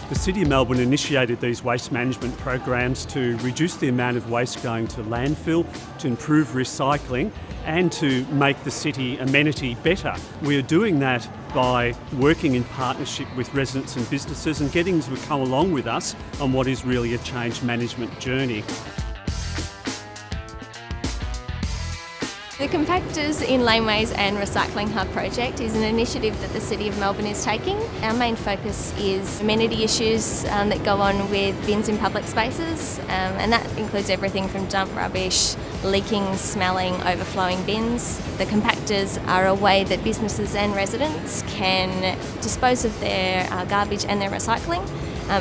The City of Melbourne initiated these waste management programs to reduce the amount of waste going to landfill, to improve recycling and to make the city amenity better. We are doing that by working in partnership with residents and businesses and getting them to come along with us on what is really a change management journey. The Compactors in Laneways and Recycling Hub project is an initiative that the City of Melbourne is taking. Our main focus is amenity issues that go on with bins in public spaces, and that includes everything from dump rubbish, leaking, smelling, overflowing bins. The compactors are a way that businesses and residents can dispose of their garbage and their recycling.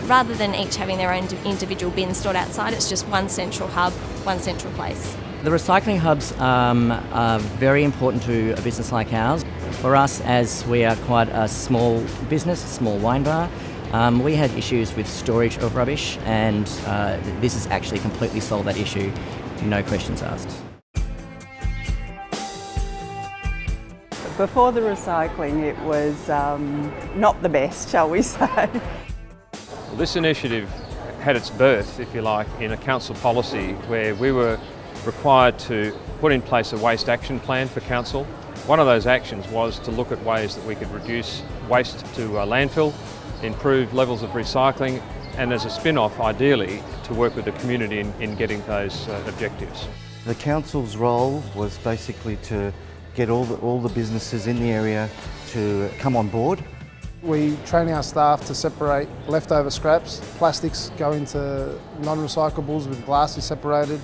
Rather than each having their own individual bins stored outside, it's just one central hub, one central place. The recycling hubs are very important to a business like ours. For us, as we are quite a small business, a small wine bar, we had issues with storage of rubbish, and this has actually completely solved that issue, no questions asked. Before the recycling, it was not the best, shall we say. This initiative had its birth, if you like, in a council policy where we were required to put in place a waste action plan for council. One of those actions was to look at ways that we could reduce waste to landfill, improve levels of recycling, and as a spin-off, ideally, to work with the community in getting those objectives. The council's role was basically to get all the businesses in the area to come on board. We train our staff to separate leftover scraps. Plastics go into non-recyclables with glass is separated.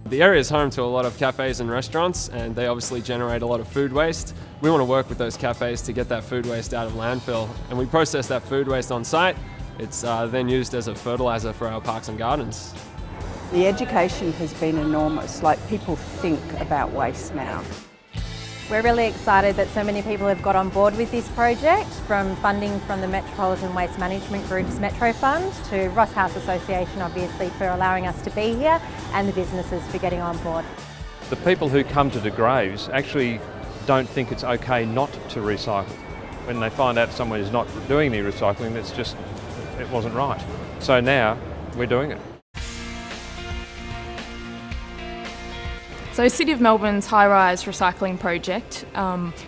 The area is home to a lot of cafes and restaurants, and they obviously generate a lot of food waste. We want to work with those cafes to get that food waste out of landfill, and we process that food waste on site. It's then used as a fertiliser for our parks and gardens. The education has been enormous, like people think about waste now. We're really excited that so many people have got on board with this project, from funding from the Metropolitan Waste Management Group's Metro Fund to Ross House Association, obviously, for allowing us to be here, and the businesses for getting on board. The people who come to the graves actually don't think it's okay not to recycle. When they find out someone is not doing any recycling, it wasn't right. So now we're doing it. So City of Melbourne's highrise recycling project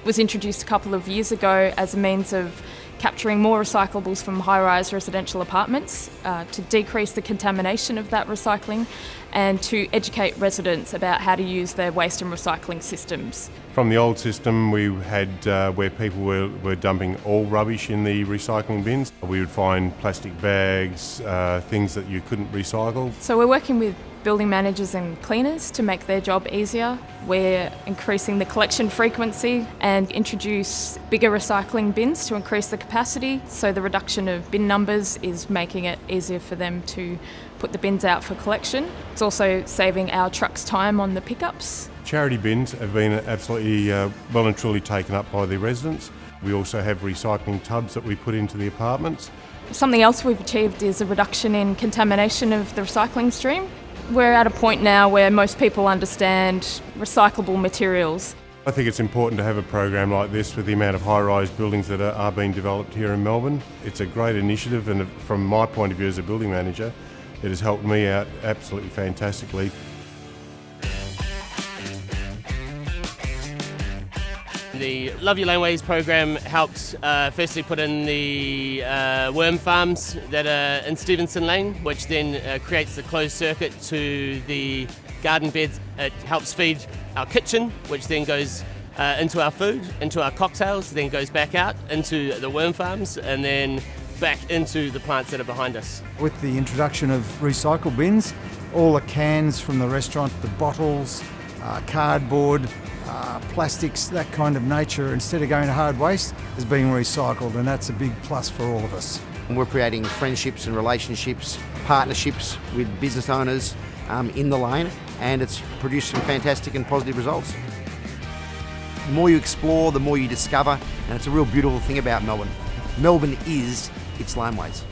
was introduced a couple of years ago as a means of capturing more recyclables from high-rise residential apartments to decrease the contamination of that recycling and to educate residents about how to use their waste and recycling systems. From the old system, we had where people were dumping all rubbish in the recycling bins. We would find plastic bags, things that you couldn't recycle. So we're working with building managers and cleaners to make their job easier. We're increasing the collection frequency and introduce bigger recycling bins to increase the capacity. So the reduction of bin numbers is making it easier for them to put the bins out for collection. It's also saving our trucks time on the pickups. Charity bins have been absolutely well and truly taken up by the residents. We also have recycling tubs that we put into the apartments. Something else we've achieved is a reduction in contamination of the recycling stream. We're at a point now where most people understand recyclable materials. I think it's important to have a program like this with the amount of high-rise buildings that are being developed here in Melbourne. It's a great initiative, and from my point of view as a building manager, it has helped me out absolutely fantastically. The Love Your Laneways program helped firstly put in the worm farms that are in Stevenson Lane, which then creates the closed circuit to the garden beds. It helps feed our kitchen, which then goes into our food, into our cocktails, then goes back out into the worm farms and then back into the plants that are behind us. With the introduction of recycle bins, all the cans from the restaurant, the bottles, cardboard, plastics, that kind of nature, instead of going to hard waste, is being recycled, and that's a big plus for all of us. We're creating friendships and relationships, partnerships with business owners in the lane, and it's produced some fantastic and positive results. The more you explore, the more you discover, and it's a real beautiful thing about Melbourne. Melbourne is its laneways.